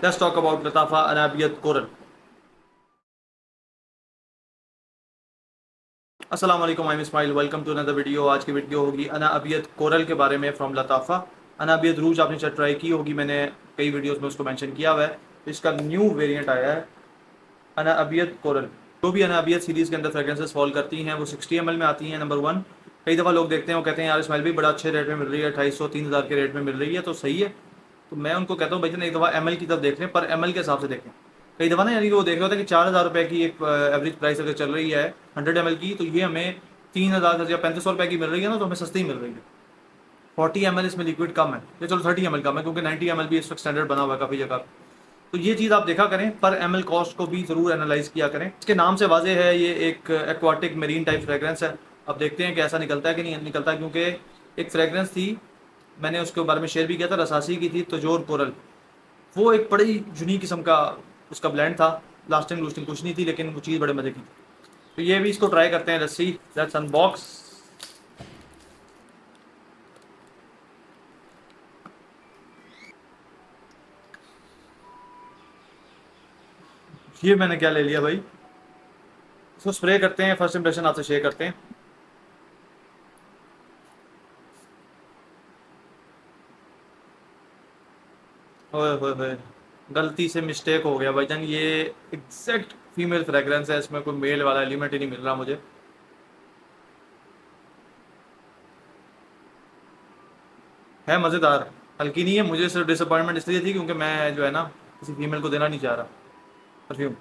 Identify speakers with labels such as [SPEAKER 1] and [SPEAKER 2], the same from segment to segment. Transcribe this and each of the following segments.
[SPEAKER 1] Let's talk about Latafa Anabiat Coral. अस्सलाम वालेकुम, I am Ismail, welcome to another video. आज की वीडियो होगी अनाबियत कोरल के बारे में फ्रॉम लताफ़ा। अनाबियत रूज आपने शायद ट्राई की होगी, मैंने कई वीडियोस में उसको मेंशन किया हुआ है। इसका न्यू वेरिएंट आया है अनाबियत कोरल। जो भी अनाबियत सीरीज़ के अंदर फ्रेगरेंसेस फॉल करती हैं वो 60 ml में आती हैं। नंबर वन, कई दफ़ा लोग देखते हैं वो कहते हैं यार स्मेल भी बड़ा अच्छे रेट में मिल रही है, 250-3000 के रेट में मिल रही है, तो सही है। तो मैं उनको कहता हूँ भाई एक दफ़ा एम की तरफ देख लें, पर एम के हिसाब से देखें। कई दफ़ा ना यानी कि वो देख रहे होते हैं कि 4000 रुपये की एक एवरेज प्राइस अगर चल रही है 100 ml की, तो ये हमें 3000 या 3500 रुपये की मिल रही है ना, तो हमें सस्ती मिल रही है। 40 ml इसमें लिक्विड कम है, ये चलो 30 ml कम है क्योंकि 90 ml भी इस वक्त स्टैंडर्ड बना हुआ है काफ़ी जगह। तो ये चीज़ आप देखा करें, पर एम कॉस्ट को भी ज़रूर एनालाइज किया करें। इसके नाम से वाज़ेह है ये एक एक्वाटिक मरीन टाइप फ्रेगरेंस है। अब देखते हैं कि ऐसा निकलता है कि नहीं निकलता, क्योंकि एक फ्रेगरेंस थी, मैंने उसके बारे में शेयर भी किया था, रसासी की थी, तजोर कोरल। वो एक बड़ी यूनिक किस्म का उसका ब्लेंड था, लास्टिंग लूस्टिंग कुछ नहीं थी, लेकिन वो चीज़ बड़े मज़े की थी। तो ये भी इसको ट्राई करते हैं। Let's see, let's unbox. ये मैंने क्या ले लिया भाई, इसको स्प्रे करते हैं। फर्स्ट इंप्रेशन आपसे शेयर करते हैं। ओए होए होए, गलती से मिस्टेक हो गया भाईजान। ये एग्जैक्ट फीमेल फ्रेगरेंस है, इसमें कोई मेल वाला एलिमेंट ही नहीं मिल रहा मुझे। है मज़ेदार, हल्की नहीं है। मुझे सिर्फ डिसअपॉइंटमेंट इसलिए थी क्योंकि मैं जो है ना किसी फीमेल को देना नहीं चाह रहा परफ्यूम।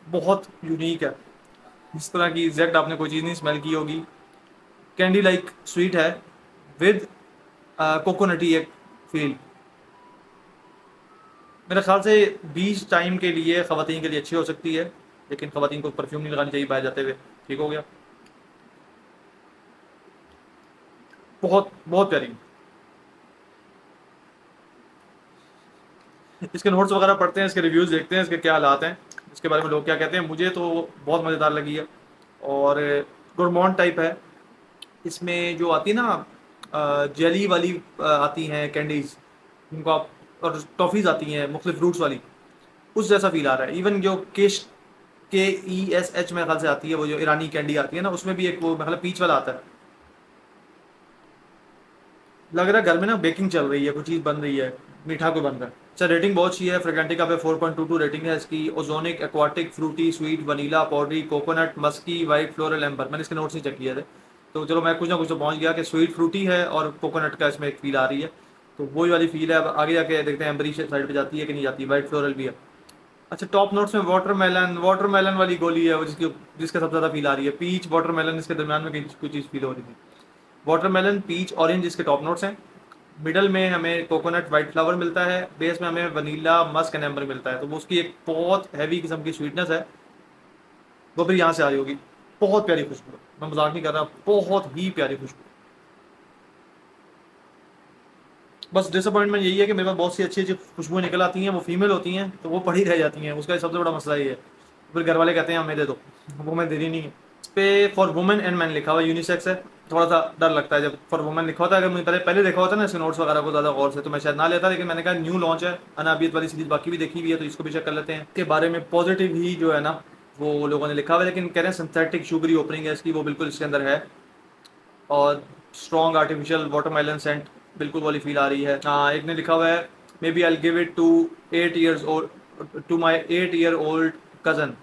[SPEAKER 1] बहुत यूनिक है, इस तरह की एग्जैक्ट आपने कोई चीज़ नहीं स्मेल की होगी। कैंडी लाइक स्वीट है विद कोकोनटी एक फील। मेरे ख्याल से बीच टाइम के लिए ख़वातीन के लिए अच्छी हो सकती है, लेकिन ख़वातीन को परफ्यूम नहीं लगानी चाहिए बाहर जाते हुए। ठीक हो गया, बहुत बहुत प्यारी। इसके नोट्स वगैरह पढ़ते हैं, इसके रिव्यूज़ देखते हैं, इसके क्या हालात हैं, इसके बारे में लोग क्या कहते हैं। मुझे तो बहुत मज़ेदार लगी है और गुरमॉन्ट टाइप है। इसमें जो आती है ना जेली वाली आती हैं कैंडीज़, उनको आप, और टॉफ़ीज़ आती हैं मुख्तलिफ फ्रूट्स वाली, उस जैसा फील आ रहा है। इवन जो KESH मेरे ख्याल से आती है, वो जो ईरानी कैंडी आती है ना, उसमें भी एक वो मतलब पीच वाला आता है। लग रहा है घर में ना बेकिंग चल रही है, कोई चीज़ बन रही है, मीठा कोई बन रहा है। अच्छा, रेटिंग बहुत अच्छी है। फ्रेगरेंटिका पे 4.22 रेटिंग है इसकी। Ozonic, aquatic, fruity, sweet, vanilla, powdery, coconut, musky, white, floral, amber. मैंने इसके नोट्स नहीं चेक किए थे, तो चलो मैं कुछ ना कुछ तो पहुंच गया कि स्वीट फ्रूटी है और कोकोनट का इसमें एक फील आ रही है, तो वही वाली फील है। अब आगे जाके देखते हैं एम्बरी साइड पे जाती है कि नहीं जाती। वाइट फ्लोरल भी है। अच्छा, टॉप नोट्स में वाटरमेलन, वाटरमेलन वाली गोली है वो जिसके सबसे ज़्यादा फील आ रही है। पीच वाटरमेलन, इसके दरमियान में कुछ चीज़ फील हो रही थी। वाटरमेलन, पीच, ऑरेंज इसके टॉप नोट्स हैं। मिडल में हमें कोकोनट वाइट फ्लावर मिलता है। बेस में हमें वनीला, मस्क एंड एम्बर मिलता है। तो वो उसकी एक बहुत हैवी किस्म की स्वीटनेस है, वो फिर यहाँ से आ रही होगी। बहुत प्यारी खुशबू है, मैं मजाक नहीं कर रहा, बहुत ही प्यारी खुशबू। बस डिसअपॉइंटमेंट यही है कि मेरे पास बहुत सी अच्छी अच्छी खुशबुएं निकल आती हैं, वो फीमेल होती हैं तो वो पड़ी रह जाती हैं। उसका सबसे बड़ा मसला ये है। फिर घर वाले कहते हैं हमें दे दो, वो मैं दे रही नहीं है। इस पे फॉर वुमेन एंड मैन लिखा हुआ है, यूनिसेक्स है। थोड़ा सा डर लगता है जब फॉर वुमेन लिखा होता है। अगर मुझे पहले पहले देखा होता ना इसके नोट्स वगैरह को ज़्यादा गौर से, तो मैं शायद ना लेता, लेकिन मैंने कहा न्यू लॉन्च है, अनाबियत वाली सीरीज बाकी भी देखी हुई है, तो इसको भी चेक कर लेते हैं। के बारे में पॉजिटिव ही जो है ना वो लोगों ने लिखा हुआ है, लेकिन कह रहे हैं सिंथेटिक शुगरी ओपनिंग है इसकी, वो बिल्कुल इसके अंदर है। और स्ट्रॉन्ग आर्टिफिशियल वाटरमेलन सेंट, बिल्कुल वाली फील आ रही है। हाँ, एक ने लिखा हुआ है may be I give it to 8 years old, to my 8-year-old cousin.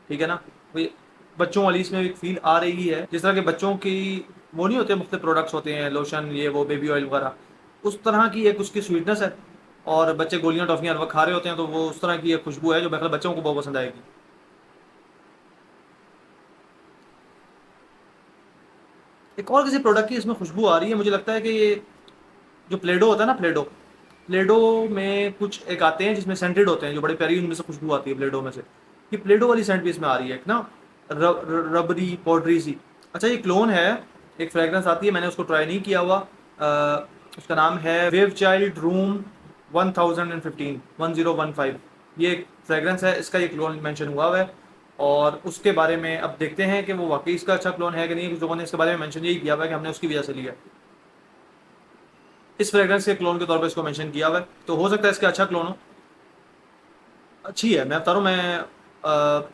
[SPEAKER 1] ठीक है ना, वही बच्चों वाली इसमें एक फील आ रही है। जिस तरह के बच्चों की वो नहीं होते, मुख्तलिफ प्रोडक्ट्स होते हैं, लोशन, ये वो, बेबी ऑयल वगैरह, उस तरह की एक उसकी स्वीटनेस है। और बच्चे गोलियां टॉफियां हर वक्त खा रहे होते हैं, तो वो उस तरह की एक खुशबू है जो मेरे ख्याल बच्चों को बहुत पसंद आएगी। एक और किसी प्रोडक्ट की इसमें खुशबू आ रही है, मुझे लगता है कि ये जो प्लेडो होता है ना, प्लेडो, प्लेडो में कुछ एक आते हैं जिसमें सेंटेड होते हैं जो बड़े प्यारी, उनमें से खुशबू आती है प्लेडो में से। ये प्लेडो वाली सेंट भी इसमें आ रही है, एक ना रबरी पाउडरी सी। अच्छा, ये क्लोन है, एक फ्रेगरेंस आती है, मैंने उसको ट्राई नहीं किया हुआ। उसका नाम है वेव चाइल्ड रूम 1015 ये एक फ्रेगरेंस है, इसका ये क्लोन मेंशन हुआ है। और उसके बारे में अब देखते हैं कि वो वाकई इसका अच्छा क्लोन है कि नहीं। कुछ लोगों ने इसके बारे में मेंशन यही किया हुआ है कि हमने उसकी वजह से लिया। इस फ्रेग्रेंस के क्लोन के तौर पे इसको मेंशन किया हुआ है, तो हो सकता है इसका अच्छा क्लोन हो। अच्छी है, मैं बता रहा हूँ, मैं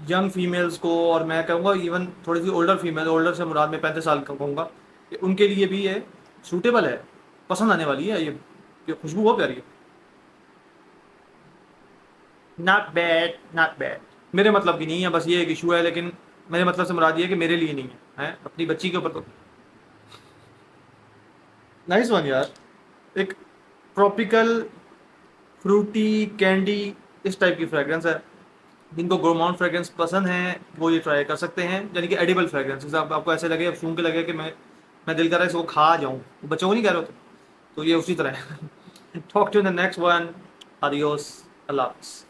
[SPEAKER 1] यंग फीमेल्स को, और मैं कहूँगा इवन थोड़ी सी ओल्डर फीमेल, ओल्डर से मुराद में 35 साल का कहूँगा, कि उनके लिए भी ये सूटेबल है, पसंद आने वाली है ये खुशबू बहुत प्यारी है। Not bad, not bad. मेरे मतलब की नहीं है, बस ये एक इशू है, लेकिन मेरे मतलब से मुराद ये है कि मेरे लिए नहीं है, हैं? अपनी बच्ची के ऊपर तो नाइस वन यार। एक ट्रॉपिकल फ्रूटी कैंडी इस टाइप की फ्रेग्रेंस है। जिनको गोरमाउंट फ्रेग्रेंस पसंद है वो ये ट्राई कर सकते हैं, यानी कि एडिबल फ्रेग्रेंस। आपको ऐसे लगे, अब सूंघ के लगे कि मैं दिल कर रहा है इसको खा जाऊँ, बच्चों को नहीं कह रहे होते, तो ये उसी तरह है। Talk to the next one. आदियोस, अल्लाह हाफ़िज़।